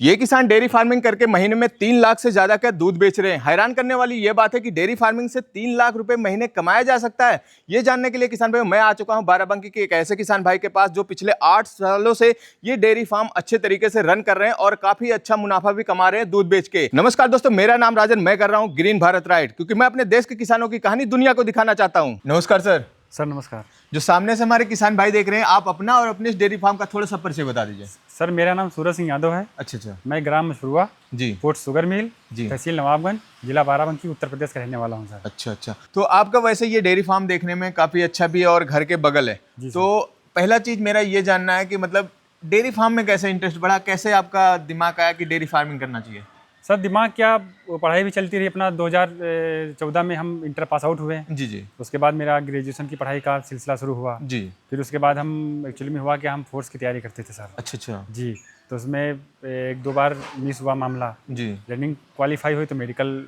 ये किसान dairy farming करके महीने में 3 लाख से ज्यादा का दूध बेच रहे हैं। हैरान करने वाली ये बात है कि डेयरी फार्मिंग से 3 लाख रुपए महीने कमाया जा सकता है। ये जानने के लिए किसान भाई मैं आ चुका हूं बाराबंकी के एक ऐसे किसान भाई के पास जो पिछले 8 सालों से ये डेयरी फार्म अच्छे तरीके से रन कर रहे हैं और काफी अच्छा मुनाफा भी कमा रहे हैं दूध बेच के। नमस्कार दोस्तों, मेरा नाम राजन, मैं कर रहा हूँ ग्रीन भारत राइड, क्योंकि मैं अपने देश के किसानों की कहानी दुनिया को दिखाना चाहता हूँ। नमस्कार सर। सर नमस्कार। जो सामने से हमारे किसान भाई देख रहे हैं, आप अपना और अपने इस डेयरी फार्म का थोड़ा सा परिचय बता दीजिए। सर मेरा नाम सूरज सिंह यादव है। अच्छा। मैं ग्राम मशरुआ जी। पोर्ट शुगर मिल जी। तहसील नवाबगंज जिला बाराबंकी उत्तर प्रदेश का रहने वाला हूँ सर। अच्छा। तो आपका वैसे ये डेयरी फार्म देखने में काफी अच्छा भी है और घर के बगल है। तो पहला चीज मेरा ये जानना है कि मतलब डेयरी फार्म में कैसे इंटरेस्ट बढ़ा, कैसे आपका दिमाग आया कि डेयरी फार्मिंग करना चाहिए? सर दिमाग क्या, वो पढ़ाई भी चलती रही। अपना 2014 में हम इंटर पास आउट हुए। जी। उसके उसके बाद मेरा ग्रेजुएशन की पढ़ाई का सिलसिला शुरू हुआ जी। फिर उसके बाद हम एक्चुअली में हुआ कि हम फोर्स की तैयारी करते थे सर। अच्छा जी। तो उसमें 1-2 बार मिस हुआ मामला। जी। रनिंग क्वालिफाई हुई तो मेडिकल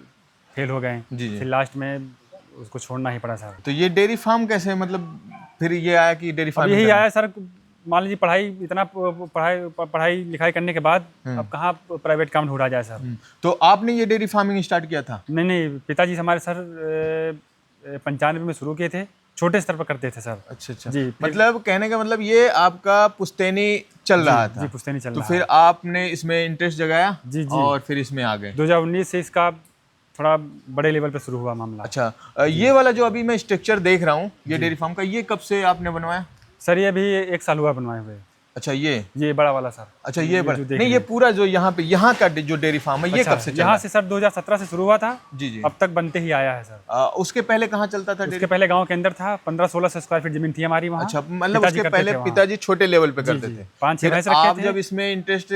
फेल हो गए। जी। फिर लास्ट में उसको छोड़ना ही पड़ा सर। तो ये डेयरी फार्म कैसे, मतलब फिर ये आया कि डेयरी अब फार्म यही आया सर, मान लीजिए पढ़ाई लिखाई करने के बाद अब कहाँ प्राइवेट काम ढूंढा जाए सर। तो आपने ये डेयरी फार्मिंग स्टार्ट किया था? नहीं, पिताजी हमारे सर 95 में शुरू किए थे, छोटे स्तर पर करते थे सर। अच्छा जी। मतलब कहने का मतलब ये आपका पुश्तैनी चल रहा था? जी पुश्तैनी चल तो रहा फिर आपने इसमें इंटरेस्ट जगाया जी। और फिर इसमें आ गए? 2019 से इसका थोड़ा बड़े लेवल पे शुरू हुआ मामला। अच्छा, ये वाला जो अभी मैं स्ट्रक्चर देख रहा हूँ ये डेयरी फार्म का, ये कब से आपने बनवाया? सर ये भी 1 साल हुआ बनवाए हुए। अच्छा, ये बड़ा वाला सर। अच्छा, ये बड़ा जो नहीं, ये पूरा जो यहाँ का जो डेयरी फार्म है ये कब से चल रहा यहाँ है? से सर 2017 से शुरू हुआ था। जी। अब तक बनते ही आया है सर। उसके पहले कहाँ चलता था? उसके पहले गांव के अंदर था, 15-16 स्क्वायर फीट जमीन थी हमारी वहाँ। अच्छा, मतलब उसके पहले पिताजी छोटे लेवल पे करते थे। 5-6 भैंस आप रखे थे। जब इसमें इंटरेस्ट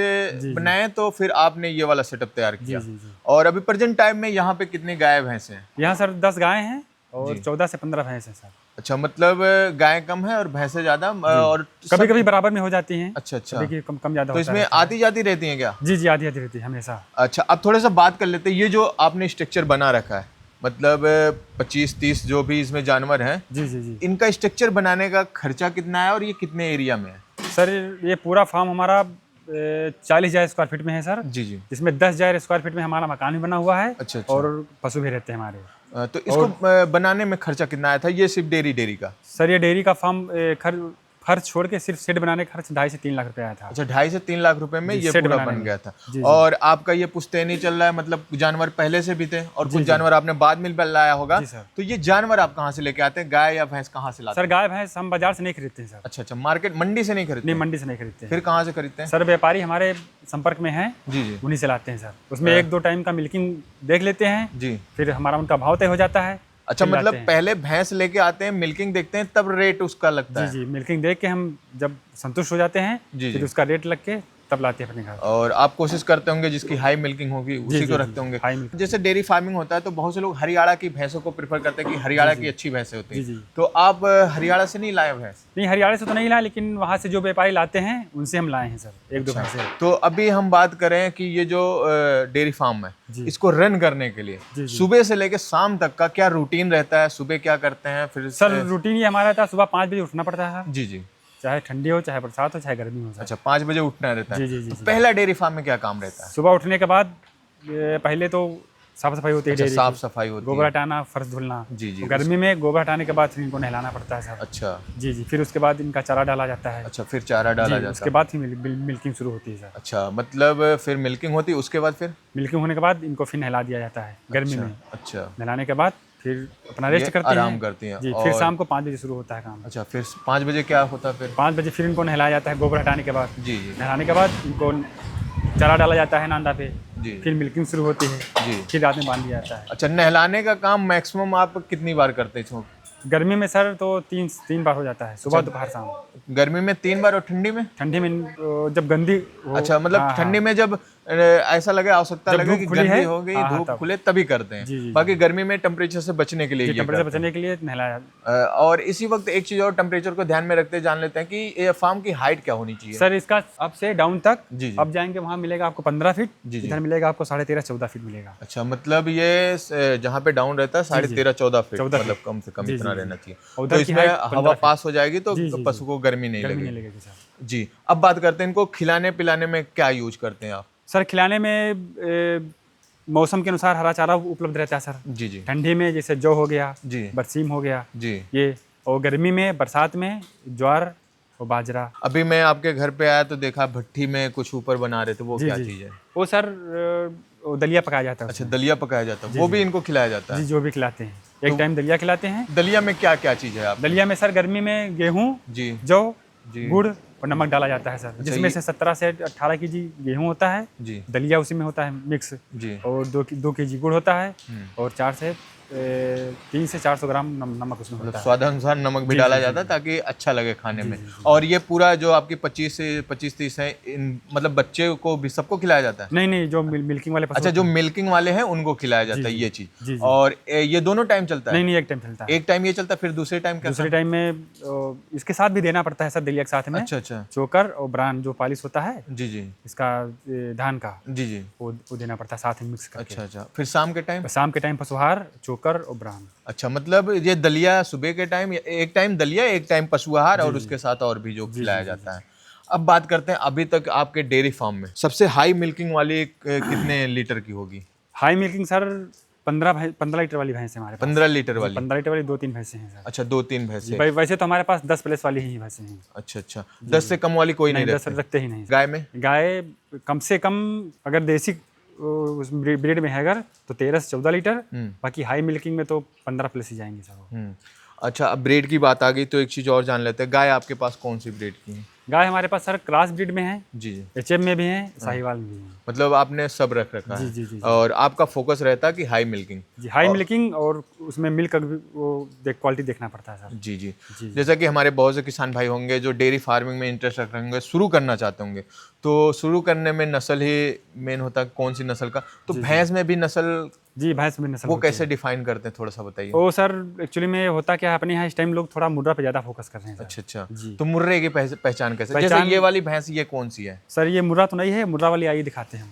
बनाए तो फिर आपने ये वाला सेटअप तैयार किया। जी। और अभी प्रेजेंट टाइम में यहाँ पे कितने गाय भैंस हैं? यहाँ सर 10 गायें हैं और 14 से 15 भैंस हैं सर। अच्छा, मतलब गाय कम है और भैंसें ज्यादा, और कभी बराबर में हो जाती हैं। अच्छा। कभी कम ज्यादा तो इसमें आती जाती रहती हैं क्या? जी आती रहती है हमेशा। अच्छा, अब थोड़ा सा बात कर लेते हैं, ये जो आपने स्ट्रक्चर बना रखा है, मतलब 25-30 जो भी इसमें जानवर हैं, जी, इनका स्ट्रक्चर बनाने का खर्चा कितना है और ये कितने एरिया में है? सर ये पूरा फार्म हमारा 40,000 स्क्वायर फीट में है सर। जी। इसमें 10,000 स्क्वायर फीट में हमारा मकान भी बना हुआ है। अच्छा। और पशु भी रहते हैं हमारे। तो इसको बनाने में खर्चा कितना आया था? ये सिर्फ डेयरी का? सर ये डेयरी का फार्म खर्च छोड़ के सिर्फ शेड बनाने का खर्च 2.5 से 3 लाख रुपए आया था। अच्छा, 2.5 से 3 लाख रुपए में ये शेड पूरा बन गया था। और आपका ये पुश्तैनी चल रहा है, मतलब जानवर पहले से भी थे और कुछ जानवर आपने बाद में लाया होगा। तो ये जानवर आप कहाँ से लेके आते हैं? गाय या भैंस कहाँ से लाते हैं? सर गाय भैंस हम बाजार से नहीं खरीदते हैं सर। अच्छा, मार्केट मंडी से नहीं खरीदते? नहीं, मंडी से नहीं खरीदते। फिर कहाँ से खरीदते हैं? सर व्यापारी हमारे संपर्क में हैं। जी। उन्हीं से लाते हैं सर। उसमें 1-2 टाइम का मिल्किंग देख लेते हैं जी। फिर हमारा उनका भाव तय हो जाता है। अच्छा, मतलब पहले भैंस लेके आते हैं, मिल्किंग देखते हैं, तब रेट उसका लगता है? जी। मिल्किंग देख के हम जब संतुष्ट हो जाते हैं फिर उसका रेट लग के तब लाते हैं अपने घर। और आप कोशिश करते होंगे जिसकी हाई मिल्किंग होगी उसी को रखते होंगे। जैसे डेयरी फार्मिंग होता है तो बहुत से लोग हरियाणा की भैंसों को प्रेफर करते हैं कि हरियाणा की अच्छी भैंसें होती हैं। तो आप हरियाणा से नहीं लाए भैंस? नहीं, हरियाणा से तो नहीं लाए, लेकिन वहाँ से जो व्यापारी लाते हैं उनसे हम लाए हैं सर 1-2 भैंसें। तो अभी हम बात करें कि ये जो डेयरी फार्म है इसको रन करने के लिए सुबह से लेकर शाम तक का क्या रूटीन रहता है? सुबह क्या करते हैं? फिर सर रूटीन ये हमारा था, सुबह 5 बजे उठना पड़ता है। जी। चाहे ठंडी हो, चाहे बरसात हो, चाहे गर्मी हो। अच्छा, 5 बजे उठना रहता है। जी। तो पहला डेयरी फार्म में क्या काम रहता है? सुबह उठने के बाद पहले तो साफ सफाई होती है। साफ सफाई होती है, गोबर हटाना, फर्श धुलना। जी। गर्मी में गोबर हटाने के बाद फिर इनको नहलाना पड़ता है सर। अच्छा। जी। फिर उसके बाद इनका चारा डाला जाता है। अच्छा, फिर चारा डाला जाता है। उसके बाद फिर मिल्किंग शुरू होती है सर। अच्छा, मतलब फिर मिल्किंग होती है, उसके बाद फिर मिल्किंग होने के बाद इनको फिर नहला दिया जाता है गर्मी में। अच्छा। नहलाने के बाद फिर अपना रेस्ट करते हैं, आराम करती हैं। जी। फिर शाम को 5 बजे शुरू होता है काम। अच्छा, फिर 5 बजे क्या होता है? फिर 5 बजे फिर इनको नहलाया जाता है गोबर हटाने के बाद। जी। नहलाने के बाद इनको चारा डाला जाता है नांदा पे। जी। फिर मिल्किंग शुरू होती है। जी। फिर रात में बांध दिया जाता है। अच्छा, नहलाने का काम मैक्सिमम आप कितनी बार करते हैं? गर्मी में सर तो 3 बार हो जाता है, सुबह दोपहर शाम। गर्मी में 3 बार और ठंडी में? ठंडी में जब गंदी हो। अच्छा, मतलब ठंडी में जब ऐसा लगे, आवश्यकता लगे कि गंदी हो गई, धूप खुले तभी करते हैं। बाकी गर्मी में टेम्परेचर से बचने के लिए बचने के लिए नहलाया। और इसी वक्त एक चीज और टेम्परेचर को ध्यान में रखते जान लेते हैं कि फार्म की हाइट क्या होनी चाहिए? सर इसका अप से डाउन तक। जी। अब जाएंगे वहाँ मिलेगा आपको 15 फीट, इधर मिलेगा आपको 13.5-14 फीट मिलेगा। अच्छा, मतलब ये जहाँ पे डाउन रहता है 13.5-14 फीट, मतलब कम से कम इतना रहना चाहिए। तो इसमें हवा पास हो जाएगी तो पशु को गर्मी नहीं लगेगी। जी। अब बात करते हैं इनको खिलाने पिलाने में क्या यूज करते हैं आप? सर खिलाने में मौसम के अनुसार हरा चारा उपलब्ध रहता है सर। जी जी ठंडी में जैसे जौ हो गया, जी बरसीम हो गया, जी। ये, और गर्मी में बरसात में ज्वार और बाजरा। अभी मैं आपके घर पे आया तो देखा भट्टी में कुछ ऊपर बना रहे थे, वो जी क्या जी, चीज़ है? वो सर वो दलिया पकाया जाता है अच्छा, उसमें। दलिया पकाया जाता है, जी, वो जी। भी इनको खिलाया जाता जी, है। जो भी खिलाते हैं, एक टाइम दलिया खिलाते हैं। दलिया में क्या क्या चीज़ है आप? दलिया में सर गर्मी में गेहूँ, जी जौ, जी गुड़ और नमक डाला जाता है सर, जिसमें ये- से 17 से 18 केजी गेहूँ होता है, जी दलिया उसी में होता है मिक्स, जी। और 2 केजी गुड़ होता है, और 3 से 400 ग्राम नमक उसमें मतलब होता है। स्वादानुसार नमक भी जी, डाला जी, जाता है जी। ताकि अच्छा लगे खाने में। जी, जी। और ये पूरा जो आपकी 25 से 25-30 है, इन मतलब बच्चे को भी सबको खिलाया जाता है? नहीं नहीं, जो मिल्किंग वाले पशु अच्छा, जो होते हैं। मिल्किंग वाले हैं उनको खिलाया जाता है जी, ये जी। चीज़। जी, जी। और ये दोनों टाइम चलता है? नहीं नहीं, एक टाइम चलता है। एक टाइम ये चलता है, फिर दूसरे टाइम क्या? दूसरे टाइम में इसके साथ भी देना पड़ता है सर, दलिया के साथ में अच्छा अच्छा। चोकर और ब्रान जो पालिश होता है जी जी इसका, धान का, जी जी। वो देना पड़ता है साथ में मिक्स करके। अच्छा अच्छा, फिर शाम के टाइम? शाम के टाइम पशुहार, चोकर और ब्रान। अच्छा, मतलब ये दलिया सुबह के टाइम, एक टाइम दलिया, एक टाइम पशु आहार, और उसके साथ और भी जो खिलाया जाता है। अब बात करते हैं अभी तक आपके डेयरी फार्म में सबसे हाई मिल्किंग वाली कितने लीटर की होगी? हाई मिल्किंग सर 15 लीटर वाली भैंस है हमारे पास। 15 लीटर वाली? 15 लीटर वाली 2-3 भैंसें हैं सर। अच्छा, 2-3 भैंसे। वैसे तो हमारे पास 10 प्लस वाली ही भैंसें हैं। अच्छा अच्छा, 10 से कम वाली कोई नहीं 10 रखते? रखते ही नहीं सर। गाय में? गाय कम से कम अगर देसी ब्रीड में है अगर, तो 13 से 14 लीटर, बाकी हाई मिल्किंग में तो 15 प्लस ही जाएंगे सर। अच्छा, अब ब्रीड की बात आ गई तो एक चीज़ और जान लेते हैं, गाय आपके पास कौन सी ब्रीड की है? गाय हमारे पास सर क्रॉस ब्रीड में है, जी जी। एचएफ में भी है, साहिवाल में भी है। मतलब आपने सब रख रखा जी, है? जी, जी, जी। और आपका फोकस रहता है कि हाई मिल्किंग? जी, हाई मिल्किंग, और उसमें मिल्क का भी वो क्वालिटी देखना पड़ता है सर। जी जी। जी। जैसा कि हमारे बहुत से किसान भाई होंगे जो डेयरी फार्मिंग में इंटरेस्ट रख रहे होंगे, शुरू करना चाहते होंगे, तो शुरू करने में नस्ल ही मेन होता है, कौन सी नस्ल का? तो भैंस में भी नस्ल, जी, भैंस में नस्ल वो होती है। कैसे डिफाइन करते हैं, थोड़ा सा बताइए। वो सर एक्चुअली में होता क्या है, अपने यहाँ इस टाइम लोग थोड़ा मुर्रा पे ज़्यादा फोकस कर रहे हैं सर। अच्छा अच्छा। जी। तो मुर्रे की पहचान कैसे? जैसे पहचान- ये वाली भैंस, ये कौन सी है? सर ये मुर्रा तो नहीं है, मुर्रा वाली आइए दिखाते हैं हम।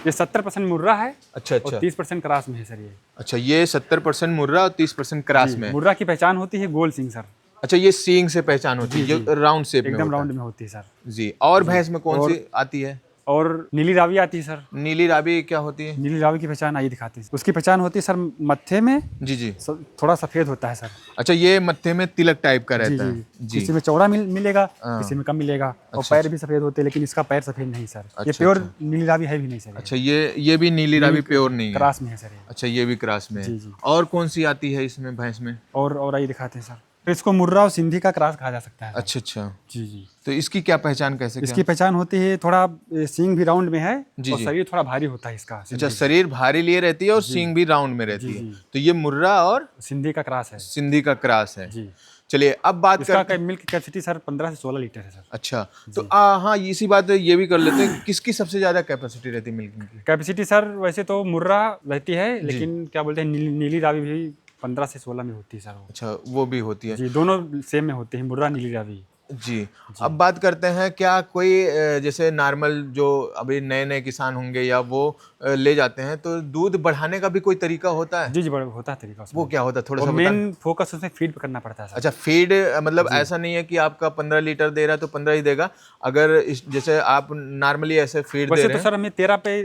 ये 70% मुर्रा है अच्छा और अच्छा 30% क्रॉस में है सर ये। अच्छा, ये 70% मुर्रा और 30% क्रॉस में है। मुर्रा की पहचान होती है गोल सिंग सर, अच्छा, ये सींग से पहचान होती है, जो राउंड शेप में एकदम होता राउंड में होती है सर। है। जी। और भैंस में कौन सी आती है? और नीली रावी आती है सर। नीली रावी क्या होती है? नीली रावी की पहचान आइए दिखाते हैं। उसकी पहचान होती है सर मत्थे में जी जी। थोड़ा सफ़ेद होता है सर। अच्छा, ये मत्थे में तिलक टाइप का जी रहता जी, है। जी। किसी में चौड़ा मिलेगा, हाँ। किसी में कम मिलेगा, और अच्छा, पैर भी सफ़ेद होते हैं, लेकिन इसका पैर सफ़ेद नहीं सर। ये अच्छा, प्योर अच्छा। नीली रावी है भी नहीं सर। अच्छा, ये भी नीली रावी प्योर नहीं है? क्रॉस में है सर ये। अच्छा, ये भी क्रॉस में है। जी, जी। और कौन सी आती है इसमें भैंस में? और आइए दिखाते हैं सर। तो इसको मुर्रा और सिंधी का क्रॉस कहा जा सकता है। अच्छा अच्छा। जी जी। तो इसकी क्या पहचान, कैसे क्या? इसकी पहचान होती है थोड़ा सींग भी राउंड में है, जी, और जी। शरीर थोड़ा भारी होता है इसका। अच्छा, शरीर भारी लिए रहती है और सींग भी राउंड में रहती जी, है। जी। तो ये मुर्रा और सिंधी का क्रॉस है। सिंधी का क्रॉस है। जी। चलिए, अब बात इसका करते मिल्क कैपेसिटी सर 15 से 16 लीटर है सर। अच्छा, तो हाँ, इसी बात ये भी कर लेते हैं, किसकी सबसे ज्यादा कैपेसिटी रहती है मिल्किंग की? कैपेसिटी सर वैसे तो मुर्रा रहती है, लेकिन क्या बोलते हैं नीली रावी भी 15 से 16 में होती है सर वो। अच्छा, वो भी होती है। जी, दोनों सेम में होते हैं, मुर्रा नीली रावी। जी। अब बात करते हैं, क्या कोई जैसे नॉर्मल जो अभी नए नए किसान होंगे या वो ले जाते हैं, तो दूध बढ़ाने का भी कोई तरीका होता है? जी जी, बड़ा होता है तरीका उसमें। वो क्या होता है, थोड़ा और सा बता। मेन फोकस उसमें फीड पे करना पड़ता है सर। अच्छा, फीड, मतलब ऐसा नहीं है कि आपका 15 लीटर दे रहा है तो 15 ही देगा। अगर जैसे आप नॉर्मली ऐसे फीड दे वैसे रहे तो हैं। सर हमें 13 पे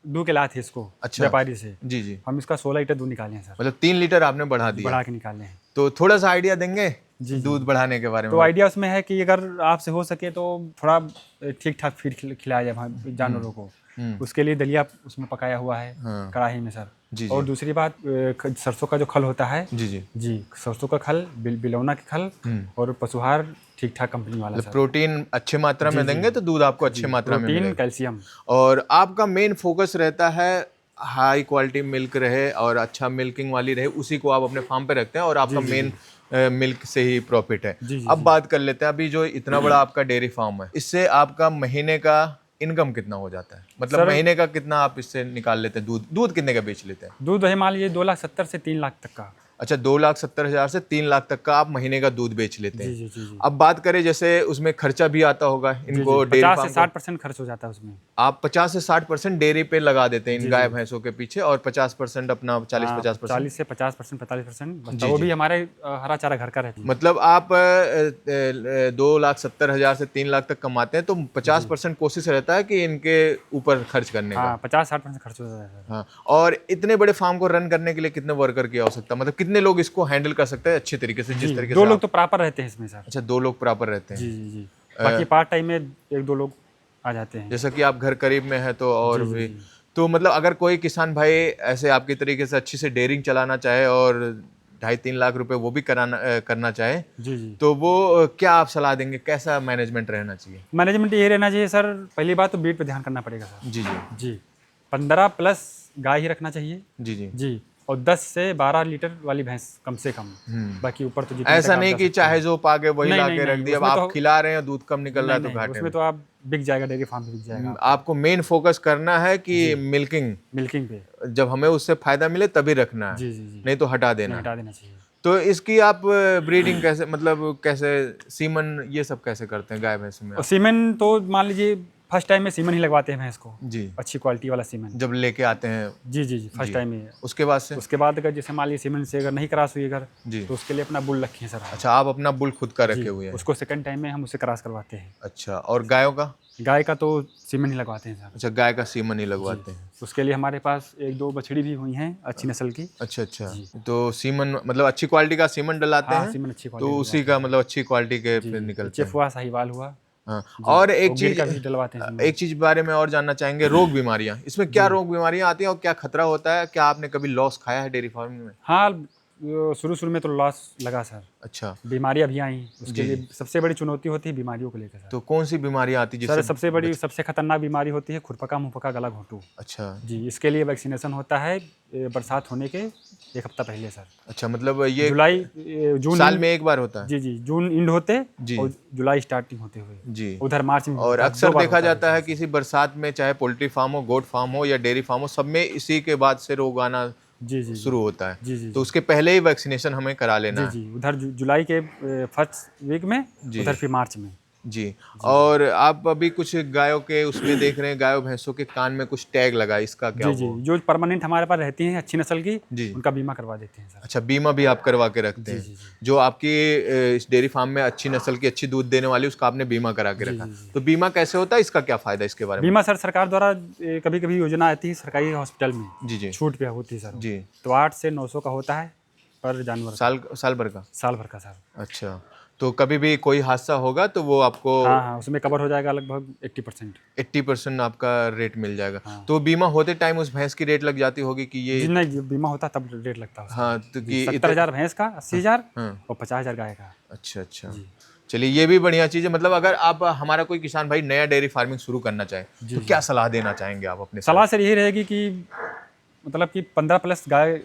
दूध के लाए थे इसको, अच्छा। व्यापारी से। जी जी। हम इसका 16 लीटर दूध निकाले हैं सर, मतलब 3 लीटर आपने बढ़ा दिया। बढ़ा के निकाले हैं। तो थोड़ा सा आइडिया देंगे जी, दूध बढ़ाने के बारे में? तो आइडिया उसमें है कि अगर आपसे हो सके तो थोड़ा ठीक ठाक फीड खिलाया जाए जानवरों को। उसके लिए दलिया उसमें पकाया हुआ है हाँ। कढ़ाई में सर। जी, और दूसरी बात, सरसों का जो खल होता है, जी जी। जी, सरसों का खल, बिलौना के खल, और पशुहार ठीक ठाक कंपनी वाला सर। प्रोटीन अच्छे मात्रा में देंगे तो दूध आपको अच्छे मात्रा में प्रोटीन, मिलेगा। कैल्शियम। और आपका मेन फोकस रहता है हाई क्वालिटी मिल्क रहे और अच्छा मिल्किंग वाली रहे, उसी को आप अपने फार्म पे रखते हैं, और आपका मेन मिल्क से ही प्रॉफिट है। जी, जी, अब बात कर लेते हैं, अभी जो इतना बड़ा आपका डेयरी फार्म है, इससे आपका महीने का इनकम कितना हो जाता है? मतलब महीने का कितना आप इससे निकाल लेते हैं? दूध कितने का बेच लेते हैं? दूध है मान लीजिए 2,70,000 से 3 लाख तक का। अच्छा, 2,70,000 से 3 लाख तक का आप महीने का दूध बेच लेते हैं। जी जी जी। अब बात करें जैसे उसमें खर्चा भी आता होगा इनको, डेयरी 50 फार्म से को 60% खर्च हो जाता है उसमें। आप 50 से 60% डेयरी पे लगा देते हैं इन गाय भैंसों के पीछे, और 50% अपना 40-50%। 40 से 50%, 45% बचता जी, है, वो जी। भी हमारे हरा चारा घर का रहता है। मतलब आप 2,70,000 से 3 लाख तक कमाते हैं, तो 50% कोशिश रहता है कि इनके ऊपर खर्च करने का। हाँ, 50-60% खर्च हो जाता है सर। हाँ, और इतने बड़े फार्म को रन करने के लिए कितने वर्कर की आवश्यकता, मतलब कितने लोग इसको हैंडल कर सकते हैं अच्छे तरीके से, जिस जी, तरीके 2 से लोग आप। तो प्रॉपर रहते हैं इसमें सर। अच्छा, 2 लोग प्रॉपर रहते जी हैं। जी जी। बाकी पार्ट टाइम में 1-2 लोग आ जाते हैं। जैसा कि आप घर करीब में है तो और जी जी भी, जी। तो मतलब अगर कोई किसान भाई ऐसे आपके तरीके से अच्छी से डेयरिंग चलाना चाहे और 2.5-3 लाख रुपए वो भी करना चाहे, जी जी। तो वो क्या आप सलाह देंगे, कैसा मैनेजमेंट रहना चाहिए? मैनेजमेंट ये रहना चाहिए सर, पहली बात तो ब्रीड पे ध्यान करना पड़ेगा सर। जी जी जी, 15 प्लस गाय ही रखना चाहिए। जी जी। जी, और 10 से 12 लीटर वाली भैंस कम से कम। बाकी ऊपर तो जितने तक ऐसा आप नहीं जा कि सकते चाहे हैं। जो पाके वही नहीं, लाके नहीं, रख नहीं, दिया, अब उसमें आप तो खिला रहे हैं, दूध कम निकल रहा नहीं, है तो नहीं, घाटे उसमें में। तो आप बिक जाएगा, डेयरी फार्म भी बिक जाएगा आपका। आपको मेन फोकस करना है कि जी। मिल्किंग, मिल्किंग पे। जब हमें उससे फायदा मिले तभी रखना है, जी, जी, जी। नहीं तो हटा नहीं, देना है। हटा देना चाहिए। तो इसकी आप ब्रीडिंग कैसे, मतलब कैसे, सीमन ये सब कैसे करते हैं गाय भैंस में और आप? सीमेन तो मान लीजिए फर्स्ट टाइम में सीमेन ही लगवाते हैं भैंस को, जी, अच्छी क्वालिटी वाला सीमेन। जब लेके आते हैं। जी जी जी, फर्स्ट जी, टाइम में। उसके बाद से। उसके बाद अगर जैसे मान लीजिए सीमेन से अगर नहीं क्रॉस हुई अगर, जी, तो उसके लिए अपना बुल रखे हैं सर हम। अच्छा, आप अपना बुल खुद का जी, रखे हुए हैं। उसको सेकंड टाइम में हम उससे क्रॉस करवाते हैं। अच्छा, और गायों का? गाय का तो सीमेन ही लगवाते हैं सर। अच्छा, गाय का सीमन ही जी, लगवाते हैं। उसके लिए हमारे पास 1-2 बछड़ी भी हुई हैं अच्छी नस्ल की। अच्छा अच्छा, जी। तो सीमन मतलब अच्छी क्वालिटी का सीमन डलाते हाँ, हैं, सीमेन अच्छी क्वालिटी तो का उसी डलवाते का हैं। मतलब अच्छी क्वालिटी के जी, फिर जी, निकलते एचएफ हैं। हुआ, साहिवाल हुआ। हाँ, जी, और एक गिर चीज, का भी डलवाते हैं सीमेन। एक चीज बारे में और जानना चाहेंगे, रोग बीमारियां, इसमें क्या जी। रोग बीमारियां आती हैं और क्या खतरा होता है? क्या आपने कभी लॉस खाया है डेयरी फार्मिंग में? हाँ, शुरू-शुरू में तो लॉस लगा सर। अच्छा। बीमारियाँ भी आई, उसके जी, लिए सबसे बड़ी चुनौती होती है बीमारियों को लेकर सर। तो कौन सी बीमारियां आती सर जिससे सबसे बड़ी, बच। सबसे खतरनाक बीमारी होती है खुरपका, मुंहपका, गला घोंटू। अच्छा जी, इसके लिए वैक्सीनेशन होता है बरसात होने के 1 हफ्ता पहले सर। अच्छा, मतलब ये जून साल एंड। में एक बार होता है? जी, जी, जून एंड होते जी और जुलाई स्टार्टिंग होते हुए। जी। उधर मार्च में भी और होता है, 2 अक्सर बार देखा होता है जाता है वैक्सीनेशन। किसी बरसात में, चाहे पोल्ट्री फार्म हो, गोट फार्म हो या डेयरी फार्म हो, सब में इसी के बाद से रोग आना जी, जी, जी। शुरू होता है। जी, जी, तो जी। उसके पहले ही वैक्सीनेशन हमें करा लेना जी, है। जी, उधर जुलाई के फर्स्ट वीक में, जी उधर फिर मार्च में। जी। जी, जी। और आप अभी कुछ गायों के उसमें देख रहे हैं, गायों भैंसों के कान में कुछ टैग लगा है, इसका क्या जी, जी, वो? जो परमानेंट हमारे पास रहती हैं अच्छी नस्ल की, जी। उनका बीमा करवा देते हैं सर। अच्छा, बीमा भी आप करवा के रखते जी, हैं? जी, जी। जो आपकी इस डेयरी फार्म में अच्छी नस्ल की, अच्छी दूध देने वाली, उसका आपने बीमा करा के जी, रखा। जी, जी। तो बीमा कैसे होता है, इसका क्या फायदा, इसके बारे में? बीमा सर सरकार द्वारा कभी-कभी योजना आती है सरकारी हॉस्पिटल में, जी जी छूट पे होती है सर वो। जी। तो 8 से 900 का होता है पर जानवर का, साल भर का? साल भर का सर। अच्छा, तो कभी भी कोई हादसा होगा तो वो आपको हाँ, हाँ, उसमें कवर हो जाएगा लगभग 80%। 80% आपका रेट मिल जाएगा। हाँ। तो बीमा होते टाइम उस भैंस की रेट लग जाती होगी कि जी ये। नहीं, जब बीमा होता है तब रेट लगता है उसका। हाँ, तो जी, कि 70,000 भैंस का, 80,000 हाँ, और 50,000 गाय का। अच्छा अच्छा। जी। चलिए, ये भी बढ़िया चीज़ है। मतलब अगर आप, हमारा कोई किसान भाई नया डेयरी फार्मिंग शुरू करना चाहे, जी, तो जी। क्या सलाह देना चाहेंगे आप अपने सलाह सर यही रहेगी कि मतलब कि 15 प्लस गाय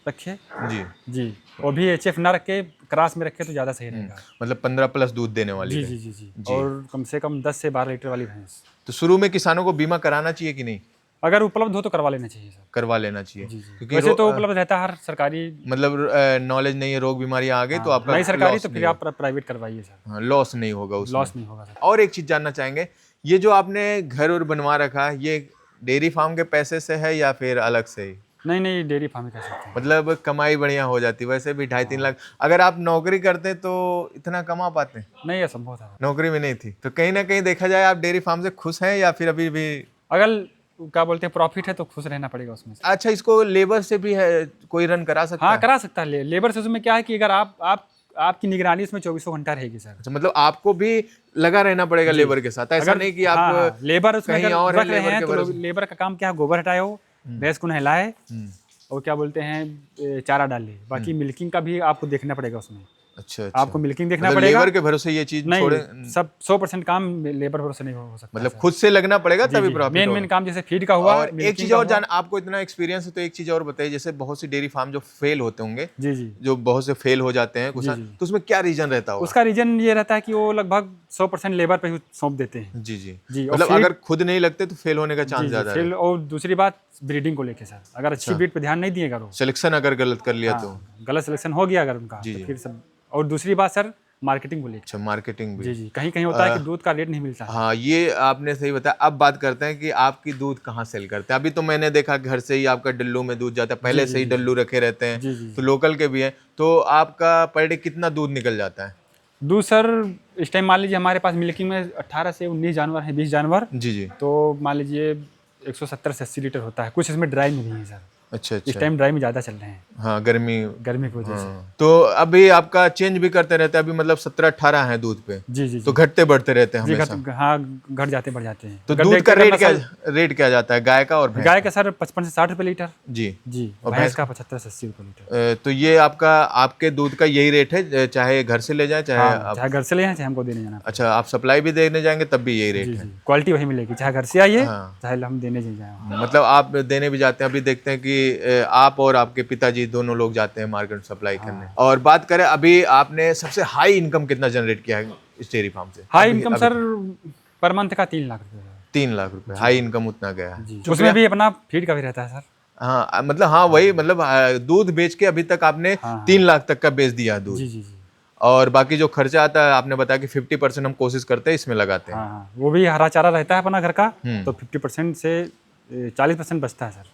रखे। जी, जी, वो भी एचएफ ना रख के क्रॉस में रखे तो ज़्यादा सही रहेगा। मतलब 15 प्लस दूध देने वाली जी, भैंस। जी, जी, जी, जी। और कम से कम 10 से 12 लीटर वाली भैंस। तो शुरू में किसानों को बीमा कराना चाहिए कि नहीं? अगर उपलब्ध हो तो करवा लेना चाहिए सर। करवा लेना चाहिए, जी, जी। क्योंकि वैसे तो उपलब्ध रहता है हर सरकारी। मतलब नॉलेज नहीं है, रोग बीमारियां आ गई तो हाँ, आपका नहीं सरकारी लॉस तो नहीं फिर होगा। आप प्राइवेट करवाइए सर, हाँ, लॉस नहीं होगा उसमें। लॉस नहीं होगा सर। और एक चीज जानना चाहेंगे, ये जो आपने घर और बनवा रखा है, ये डेयरी फार्म के पैसे से है या फिर अलग से ही? नहीं, नहीं, डेयरी फार्म कर सकते हैं। मतलब कमाई बढ़िया हो जाती, वैसे भी 2.5-3 लाख। अगर आप नौकरी करते तो इतना कमा पाते? नहीं, असंभव था। नौकरी में नहीं थी, तो कहीं ना कहीं देखा जाए आप डेयरी फार्म से खुश हैं या फिर अभी भी? अगर क्या बोलते हैं प्रॉफिट है तो खुश रहना पड़ेगा उसमें से। अच्छा, इसको लेबर से भी है, कोई रन करा सकता हाँ, है? करा सकता है। लेबर से उसमें क्या है कि अगर आपकी निगरानी उसमें 24 घंटा रहेगी सर। अच्छा, मतलब आपको भी लगा रहना पड़ेगा लेबर के साथ, ऐसा नहीं कि आप हाँ, लेबर उसमें कहीं अगर और है रख रहे लेबर हैं के तो भरोसे। लेबर का काम क्या है, गोबर हटाए हो, भैंस को नहलाए हम्म, और क्या बोलते हैं चारा डाले। बाकी मिल्किंग का भी आपको देखना पड़ेगा उसमें। अच्छा अच्छा, आपको मिल्किंग देखना मतलब पड़ेगा। लेबर के भरोसे ये चीज छोड़े, नहीं, सब 100% काम लेबर भरोसे नहीं हो सकता। मतलब खुद से लगना पड़ेगा तभी प्रॉफिट मेन होगा। मेन काम जैसे फीड का हुआ, और एक milking चीज का और हुआ। जान, आपको इतना एक्सपीरियंस है तो एक चीज और बताइए, जैसे बहुत सी डेयरी फार्म जो फेल होते होंगे, जी जी। जो बहुत से फेल हो जाते हैं किसान, तो उसमें क्या रीजन रहता होगा? उसका रीजन ये रहता है कि वो लगभग 100% लेबर पे ही सौंप देते हैं। जी जी, जी, और मतलब feed- अगर खुद नहीं लगते तो फेल होने का जी चांस जी। ज्यादा फिर है। और दूसरी बात ब्रीडिंग को लेके सर, अगर अच्छी ब्रीड पे ध्यान नहीं दिएगा वो, सिलेक्शन अगर गलत कर लिया तो। गलत सिलेक्शन हो गया अगर उनका, जी, तो जी। फिर सब। और दूसरी बात सर, मार्केटिंग को लेकर। अच्छा, मार्केटिंग भी। जी जी, कहीं कहीं होता है कि दूध का रेट नहीं मिलता है। हाँ, ये आपने सही बताया। अब बात करते हैं कि आपकी दूध कहाँ सेल करते हैं। अभी तो मैंने देखा घर से ही आपका डल्लू में दूध जाता है, पहले जी, से ही जी, डल्लू रखे रहते हैं, जी जी। तो लोकल के भी हैं। तो आपका पर डे कितना दूध निकल जाता है? दूध सर, इस टाइम मान लीजिए हमारे पास मिल्किंग में 18 से 19 जानवर हैं, 20 जानवर। जी जी। तो मान लीजिए 170 से 80 लीटर होता है। कुछ इसमें ड्राई में भी है सर, अच्छा इस अच्छा। टाइम ड्राई में ज़्यादा चल रहे हैं हाँ, गर्मी। गर्मी की वजह से। हाँ, तो अभी आपका चेंज भी करते रहते हैं, अभी मतलब 17-18 है दूध पे, जी जी तो जी घटते बढ़ते रहते हैं जी। हमेशा। हाँ, घट जाते बढ़ जाते हैं। तो अगर दूध देखते का हैं रेट नस्ल- रेट क्या जाता है गाय का और भैंस गाय का सर 55 से 60 रुपये लीटर। जी। जी, और भैंस का 75 से 80 रुपये लीटर। तो ये आपका, आपके दूध का यही रेट है, चाहे घर से ले जाए चाहे हाँ, आप? चाहे घर से ले जाएं चाहे हमको देने जाना पड़े। अच्छा, आप सप्लाई भी देने जाएंगे तब भी यही रेट जी है? जी, क्वालिटी वही मिलेगी, चाहे घर से आइए हाँ। चाहे हम देने जाए। मतलब आप देने भी जाते हैं? अभी देखते हैं कि आप और आपके पिताजी दोनों लोग जाते हैं मार्केट सप्लाई करने। और बात करें, अभी आपने सबसे हाई इनकम कितना जनरेट किया है इस डेयरी फार्म से? High income sir per month का 3 लाख रुपये। 3 लाख रुपए हाई इनकम उतना गया है। जी, उसमें भी अपना फीड का भी रहता है सर। हाँ, मतलब हाँ वही, मतलब दूध बेच के अभी तक आपने 3 लाख तक का बेच दिया दूध। जी जी जी। और बाकी जो खर्चा आता है, आपने बताया कि 50% हम कोशिश करते हैं इसमें लगाते हैं। हाँ हाँ, वो भी हरा चारा रहता है अपना घर का, तो 50% से 40% बचता है सर।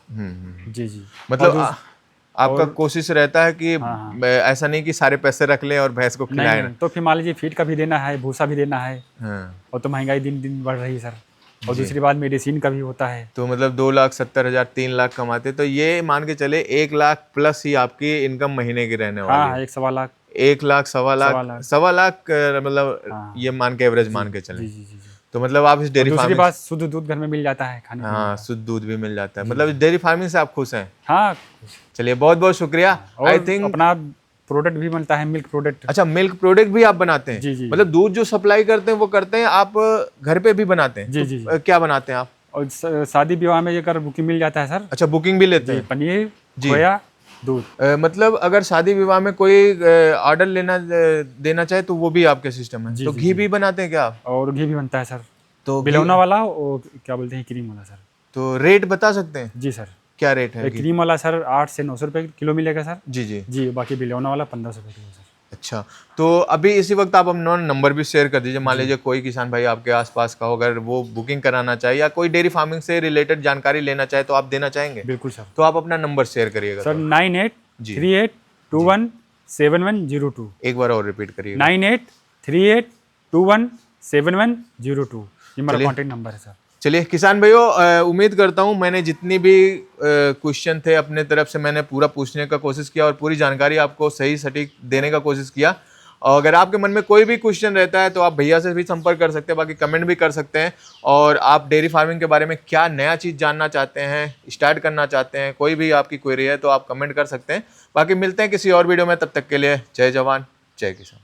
जी जी। मतलब आपका कोशिश रहता है कि ऐसा नहीं कि सारे पैसे रख लें और भैंस को खिलाएं। नहीं, तो फिर मान लीजिए फीड का भी देना है, भूसा भी देना है, हाँ। और तो महंगाई दिन दिन बढ़ रही है सर। और दूसरी बात मेडिसिन का भी होता है। तो मतलब 2,70,000 3 लाख कमाते, तो ये मान के चले 1 लाख प्लस ही आपकी इनकम महीने की रहने वाली हाँ, 1-1.25 लाख। 1 लाख 1.25 लाख मतलब ये मान के एवरेज मान के चले। जी जी जी। तो मतलब आप इस डेयरी दूसरी फार्मिंग, बात, शुद्ध दूध घर में मिल जाता है खाने के लिए। हाँ शुद्ध दूध भी मिल जाता है, मतलब इस डेयरी फार्मिंग से आप खुश हैं? हाँ, चलिए, बहुत बहुत शुक्रिया। आई और थिंक अपना प्रोडक्ट भी बनता है, मिल्क प्रोडक्ट। अच्छा, मिल्क प्रोडक्ट भी आप बनाते हैं? जी जी। मतलब दूध जो सप्लाई करते हैं वो करते हैं आप, घर पे भी बनाते हैं? जी तो जी जी। क्या बनाते हैं आप? और शादी विवाह में अगर बुकिंग मिल जाता है सर। अच्छा, बुकिंग भी लेते हैं? पनीर, खोया, दूध। मतलब अगर शादी विवाह में कोई ऑर्डर देना चाहे तो वो भी आपके सिस्टम है? तो घी भी बनाते हैं क्या आप? और घी भी बनता है सर, तो बिलौना वाला और क्या बोलते हैं, क्रीम वाला सर। तो रेट बता सकते हैं? जी सर। क्या रेट है? क्रीम वाला सर 8 से 900 रुपये किलो मिलेगा सर। जी जी जी, बाकी बिलौना वाला 1500 रुपये किलो सर। अच्छा, तो अभी इसी वक्त आप अपना नंबर भी शेयर कर दीजिए। मान लीजिए कोई किसान भाई आपके आसपास का हो, अगर वो बुकिंग कराना चाहे या कोई डेयरी फार्मिंग से रिलेटेड जानकारी लेना चाहे तो आप देना चाहेंगे? बिल्कुल सर। तो आप अपना नंबर शेयर करिएगा सर 9838217102। एक बार और रिपीट करिए। 9838217102, ये मेरा कॉन्टेक्ट नंबर है सर। चलिए किसान भाइयों, उम्मीद करता हूँ मैंने जितनी भी क्वेश्चन थे अपने तरफ से मैंने पूरा पूछने का कोशिश किया और पूरी जानकारी आपको सही सटीक देने का कोशिश किया। और अगर आपके मन में कोई भी क्वेश्चन रहता है तो आप भैया से भी संपर्क कर सकते हैं, बाकी कमेंट भी कर सकते हैं। और आप डेयरी फार्मिंग के बारे में क्या नया चीज़ जानना चाहते हैं, स्टार्ट करना चाहते हैं, कोई भी आपकी क्वेरी है तो आप कमेंट कर सकते हैं। बाकी मिलते हैं किसी और वीडियो में, तब तक के लिए जय जवान जय किसान।